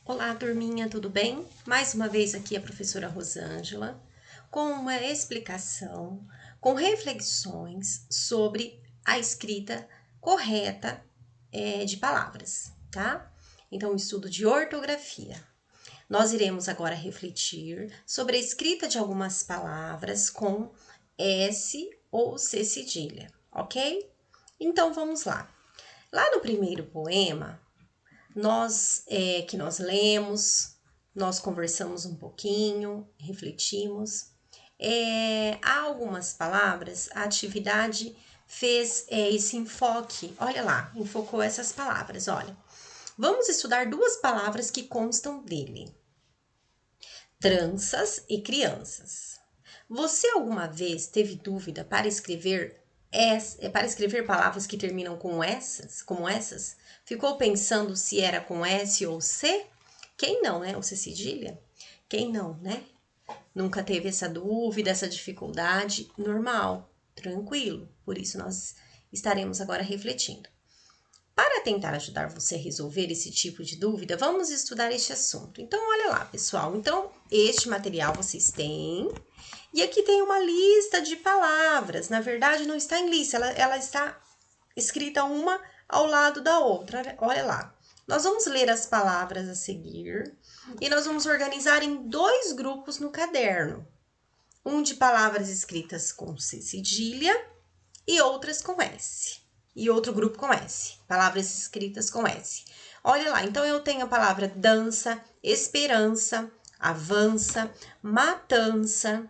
Olá, turminha, tudo bem? Mais uma vez aqui a professora Rosângela com uma explicação, com reflexões sobre a escrita correta de palavras, tá? Então, estudo de ortografia. Nós iremos agora refletir sobre a escrita de algumas palavras com S ou C cedilha, ok? Então, vamos lá. Lá no primeiro poema, nós lemos, nós conversamos um pouquinho, refletimos. Há algumas palavras, a atividade fez esse enfoque. Olha lá, enfocou essas palavras. Olha, vamos estudar duas palavras que constam dele: tranças e crianças. Você alguma vez teve dúvida para escrever palavras que terminam com essas, como essas? Ficou pensando se era com S ou C? Quem não, né? Ou C cedilha? Quem não, né? Nunca teve essa dúvida, essa dificuldade? Normal, tranquilo. Por isso nós estaremos agora refletindo. Para tentar ajudar você a resolver esse tipo de dúvida, vamos estudar este assunto. Então, olha lá, pessoal. Então, este material vocês têm. E aqui tem uma lista de palavras. Na verdade, não está em lista, ela está escrita uma ao lado da outra. Olha lá. Nós vamos ler as palavras a seguir e nós vamos organizar em dois grupos no caderno. Um de palavras escritas com C cedilha e outras com S. E outro grupo com S. Palavras escritas com S. Olha lá, então eu tenho a palavra dança, esperança, avança, matança,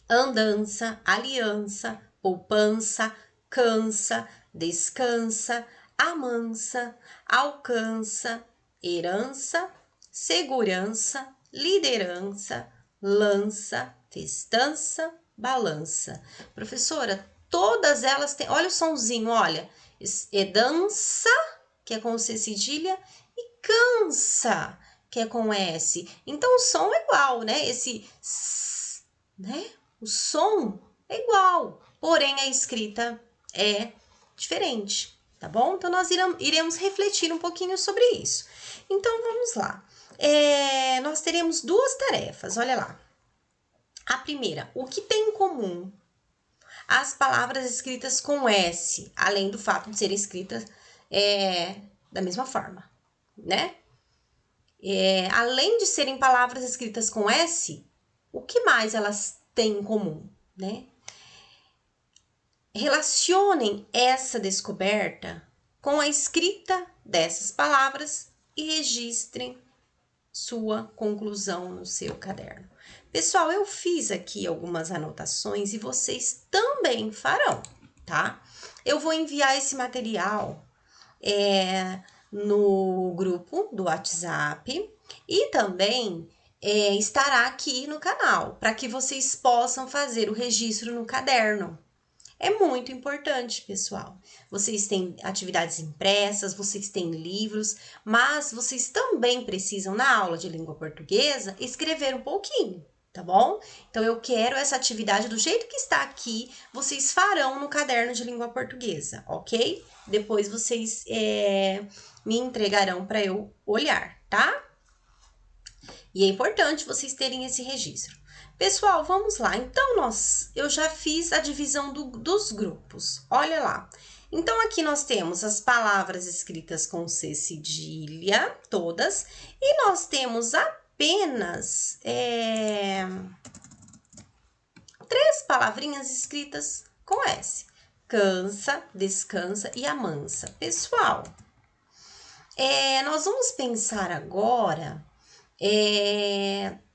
andança, aliança, poupança, cansa, descansa, amansa, alcança, herança, segurança, liderança, lança, festança, balança. Professora, todas elas têm, olha o sonzinho, olha, é dança, que é com C cedilha, e cansa, que é com S. Então o som é igual, né? Esse S, né? O som é igual, porém a escrita é diferente, tá bom? Então nós iremos refletir um pouquinho sobre isso. Então vamos lá. Nós teremos duas tarefas, olha lá. A primeira, o que tem em comum as palavras escritas com S, além do fato de serem escritas da mesma forma, né? Além de serem palavras escritas com S, o que mais elas têm em comum, né? Relacionem essa descoberta com a escrita dessas palavras e registrem sua conclusão no seu caderno. Pessoal, eu fiz aqui algumas anotações e vocês também farão, tá? Eu vou enviar esse material no grupo do WhatsApp e também estará aqui no canal para que vocês possam fazer o registro no caderno. É muito importante, pessoal. Vocês têm atividades impressas, vocês têm livros, mas vocês também precisam, na aula de língua portuguesa, escrever um pouquinho, tá bom? Então, eu quero essa atividade do jeito que está aqui, vocês farão no caderno de língua portuguesa, ok? Depois vocês me entregarão para eu olhar, tá? E é importante vocês terem esse registro. Pessoal, vamos lá. Então, eu já fiz a divisão dos grupos. Olha lá. Então, aqui nós temos as palavras escritas com C cedilha, todas. E nós temos apenas 3 palavrinhas escritas com S. Cansa, descansa e amansa. Pessoal, nós vamos pensar agora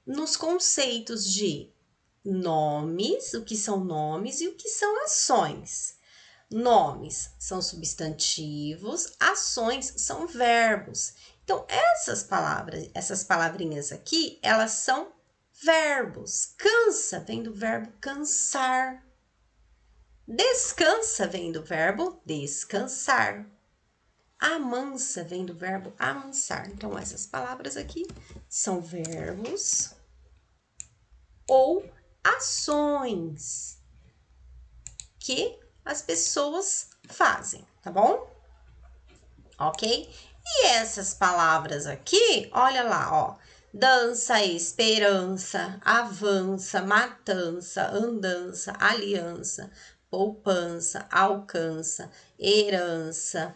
nos conceitos de nomes, o que são nomes e o que são ações. Nomes são substantivos, ações são verbos. Então, essas palavrinhas aqui, elas são verbos. Cansa vem do verbo cansar. Descansa vem do verbo descansar. Amansa vem do verbo amansar. Então, essas palavras aqui são verbos ou ações que as pessoas fazem, tá bom? Ok? E essas palavras aqui, olha lá, ó. Dança, esperança, avança, matança, andança, aliança, poupança, alcança, herança,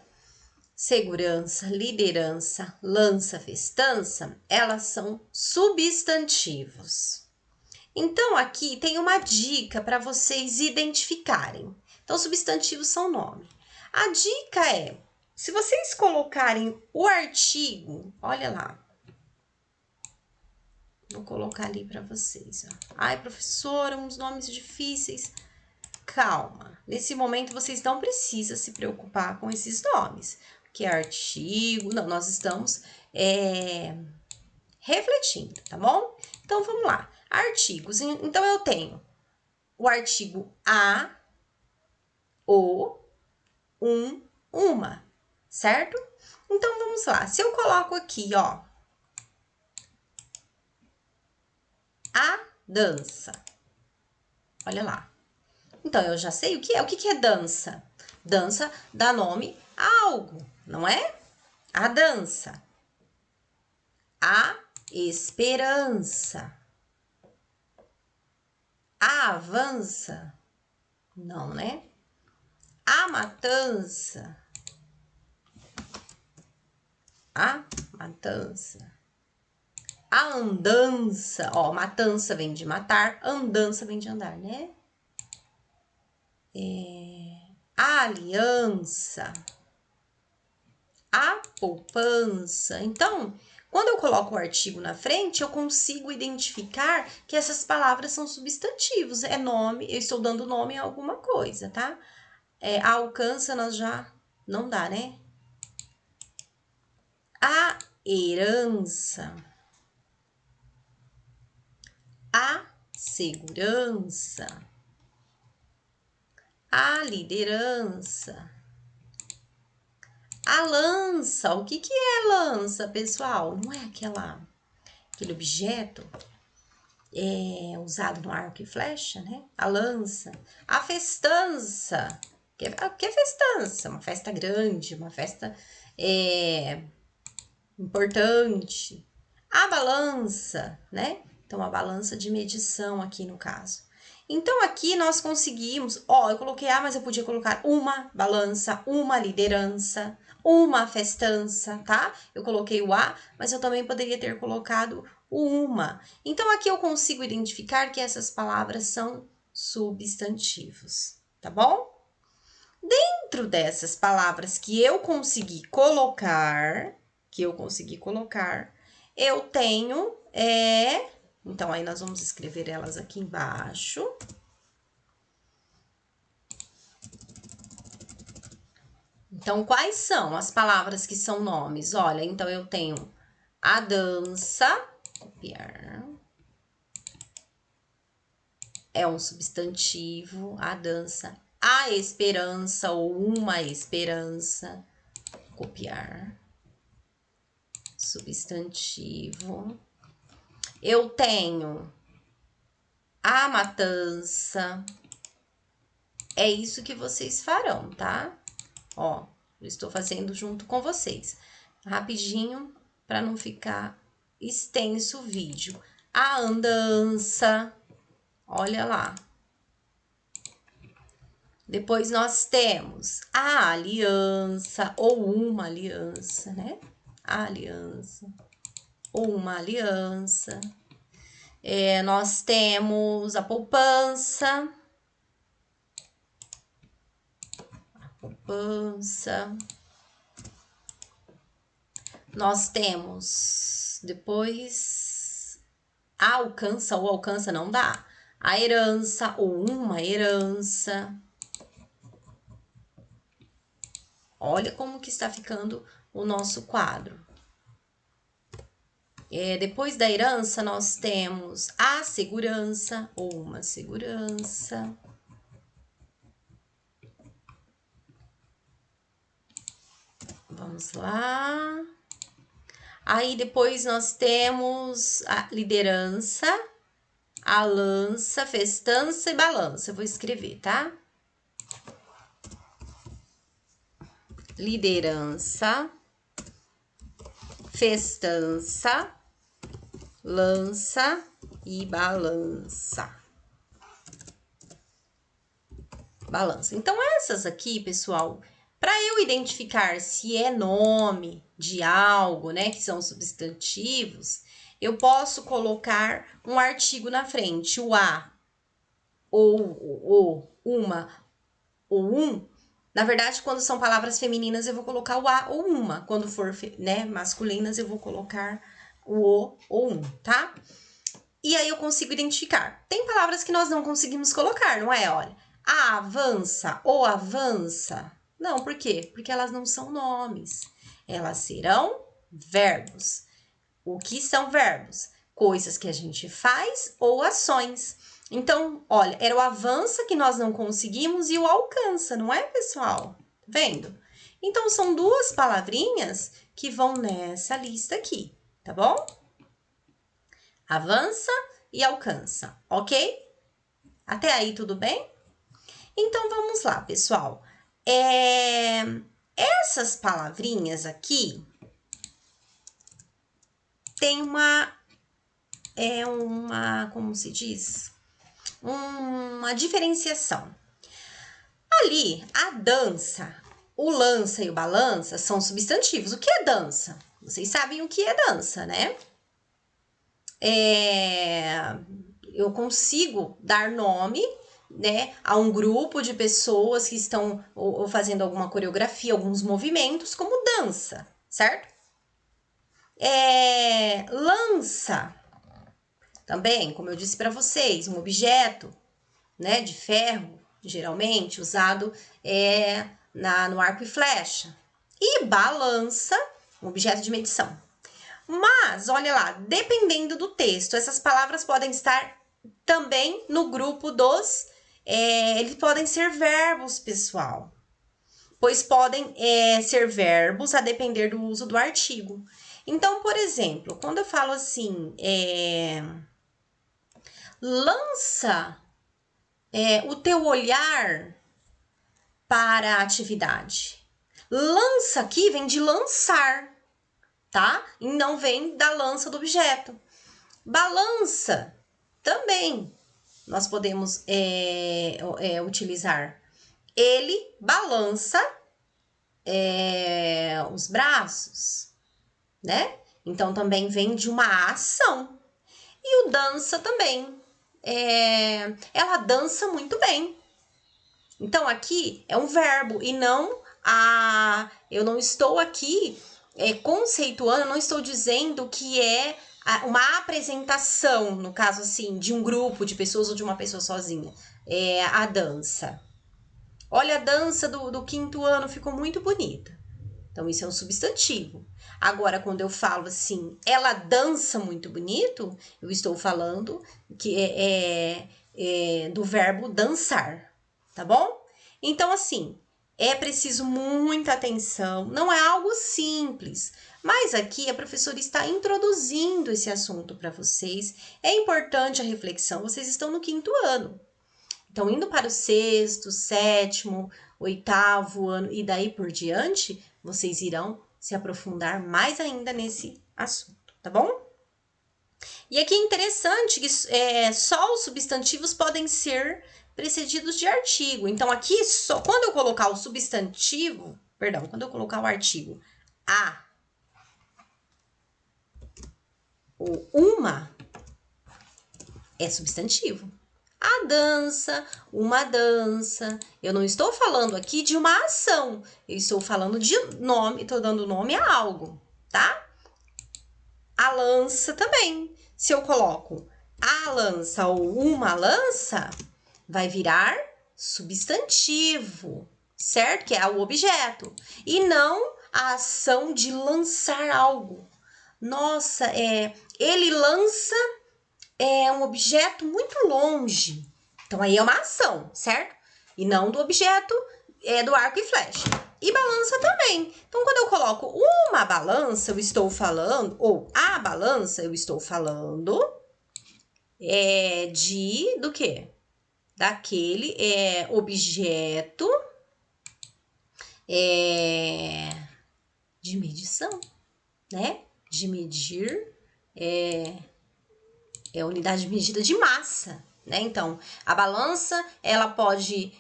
segurança, liderança, lança, festança, elas são substantivos. Então, aqui tem uma dica para vocês identificarem. Então, substantivos são nome. A dica é, se vocês colocarem o artigo, olha lá. Vou colocar ali para vocês. Ó. Ai, professora, uns nomes difíceis. Calma. Nesse momento, vocês não precisam se preocupar com esses nomes. Que é artigo. Não, nós estamos refletindo, tá bom? Então, vamos lá. Artigos. Então, eu tenho o artigo a, o, uma, certo? Então, vamos lá. Se eu coloco aqui, ó, a dança. Olha lá. Então, eu já sei o que é. O que é dança? Dança dá nome a algo, não é? A dança. A esperança. A avança. Não, né? A matança. A matança. A andança. Ó, matança vem de matar, andança vem de andar, né? A aliança. A poupança. Então, quando eu coloco o artigo na frente, eu consigo identificar que essas palavras são substantivos. É nome, eu estou dando nome a alguma coisa, tá? A alcança nós já não dá, né? A herança. A segurança. A liderança. A lança. O que é lança, pessoal? Não é aquele objeto usado no arco e flecha, né? A lança. A festança. O que é festança? Uma festa grande, uma festa importante. A balança, né? Então, a balança de medição aqui no caso. Então, aqui nós conseguimos, ó, eu coloquei A, mas eu podia colocar uma balança, uma liderança, uma festança, tá? Eu coloquei o A, mas eu também poderia ter colocado o uma. Então, aqui eu consigo identificar que essas palavras são substantivos, tá bom? Dentro dessas palavras que eu consegui colocar, eu tenho então, aí nós vamos escrever elas aqui embaixo. Então, quais são as palavras que são nomes? Olha, então eu tenho a dança, copiar. É um substantivo, a dança. A esperança ou uma esperança, copiar. Substantivo. Eu tenho a matança. É isso que vocês farão, tá? Ó, eu estou fazendo junto com vocês. Rapidinho, para não ficar extenso o vídeo. A andança. Olha lá. Depois nós temos a aliança ou uma aliança, né? A aliança ou uma aliança. Nós temos a poupança. Poupança. Nós temos depois a alcança ou alcança não dá. A herança ou uma herança. Olha como que está ficando o nosso quadro. Depois da herança, nós temos a segurança ou uma segurança. Vamos lá. Aí, depois nós temos a liderança, a lança, festança e balança. Eu vou escrever, tá? Liderança, festança, lança e balança. Balança. Então, essas aqui, pessoal, para eu identificar se é nome de algo, né, que são substantivos, eu posso colocar um artigo na frente, o a, ou o, uma, ou um. Na verdade, quando são palavras femininas, eu vou colocar o a ou uma. Quando for, né, masculinas, eu vou colocar o ou um, tá? E aí eu consigo identificar. Tem palavras que nós não conseguimos colocar, não é? Olha, a avança ou avança. Não, por quê? Porque elas não são nomes. Elas serão verbos. O que são verbos? Coisas que a gente faz ou ações. Então, olha, era o avança que nós não conseguimos e o alcança, não é, pessoal? Vendo? Então, são duas palavrinhas que vão nessa lista aqui, tá bom? Avança e alcança, ok? Até aí, tudo bem? Então, vamos lá, pessoal. Essas palavrinhas aqui tem como se diz? Uma diferenciação. Ali, a dança, o lança e o balança são substantivos. O que é dança? Vocês sabem o que é dança, né? Eu consigo dar nome, né, a um grupo de pessoas que estão ou fazendo alguma coreografia, alguns movimentos, como dança, certo? Lança, também, como eu disse para vocês, um objeto, né, de ferro, geralmente usado no arco e flecha. E balança, um objeto de medição. Mas, olha lá, dependendo do texto, essas palavras podem estar também no grupo dos... eles podem ser verbos, pessoal. Pois podem ser verbos a depender do uso do artigo. Então, por exemplo, quando eu falo assim, lança o teu olhar para a atividade. Lança aqui vem de lançar, tá? E não vem da lança do objeto. Balança também nós podemos utilizar. Ele balança os braços, né? Então também vem de uma ação. E o dança também. Ela dança muito bem. Então aqui é um verbo e não eu não estou aqui conceituando, não estou dizendo que é uma apresentação, no caso assim, de um grupo de pessoas ou de uma pessoa sozinha. A dança. Olha, a dança do 5º ano ficou muito bonita. Então, isso é um substantivo. Agora, quando eu falo assim, ela dança muito bonito, eu estou falando que do verbo dançar, tá bom? Então, assim, é preciso muita atenção, não é algo simples. Mas aqui a professora está introduzindo esse assunto para vocês. É importante a reflexão, vocês estão no 5º ano. Então, indo para o 6º, 7º, 8º ano e daí por diante, vocês irão se aprofundar mais ainda nesse assunto, tá bom? E aqui é interessante que só os substantivos podem ser precedidos de artigo. Então, aqui, quando eu colocar o substantivo, quando eu colocar o artigo a ou uma, é substantivo. A dança, uma dança. Eu não estou falando aqui de uma ação. Eu estou falando de nome, estou dando nome a algo, tá? A lança também. Se eu coloco a lança ou uma lança, vai virar substantivo, certo? Que é o objeto. E não a ação de lançar algo. Nossa, ele lança um objeto muito longe. Então, aí é uma ação, certo? E não do objeto do arco e flecha. E balança também. Então, quando eu coloco uma balança, eu estou falando, ou a balança, eu estou falando do quê? Daquele objeto de medição, né? de medir é unidade de medida de massa, né? Então, a balança, ela pode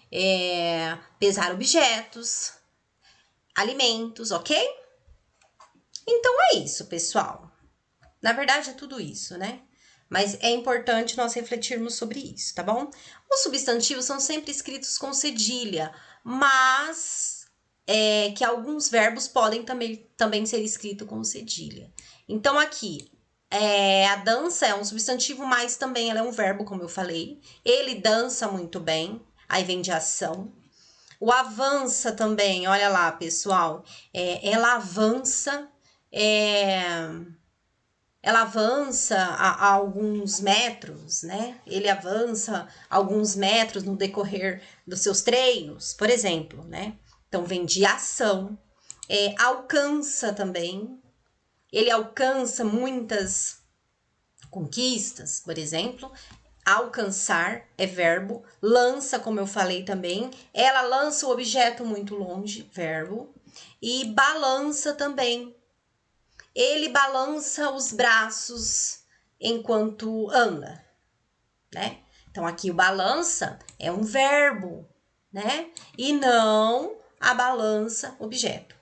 pesar objetos, alimentos, ok? Então, é isso, pessoal. Na verdade, é tudo isso, né? Mas é importante nós refletirmos sobre isso, tá bom? Os substantivos são sempre escritos com cedilha, mas que alguns verbos podem também ser escritos com cedilha. Então, aqui, a dança é um substantivo, mas também ela é um verbo, como eu falei. Ele dança muito bem, aí vem de ação. O avança também, olha lá, pessoal. Ela avança, ela avança a alguns metros, né? Ele avança alguns metros no decorrer dos seus treinos, por exemplo, né? Então, vem de ação. Alcança também. Ele alcança muitas conquistas, por exemplo. Alcançar é verbo. Lança, como eu falei também. Ela lança o objeto muito longe, verbo. E balança também. Ele balança os braços enquanto anda, né? Então, aqui o balança é um verbo, né? E não a balança objeto.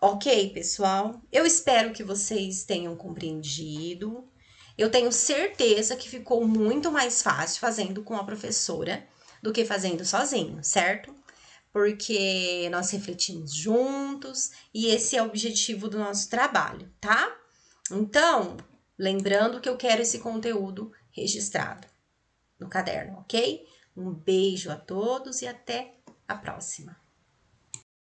Ok, pessoal? Eu espero que vocês tenham compreendido. Eu tenho certeza que ficou muito mais fácil fazendo com a professora do que fazendo sozinho, certo? Porque nós refletimos juntos e esse é o objetivo do nosso trabalho, tá? Então, lembrando que eu quero esse conteúdo registrado no caderno, ok? Um beijo a todos e até a próxima.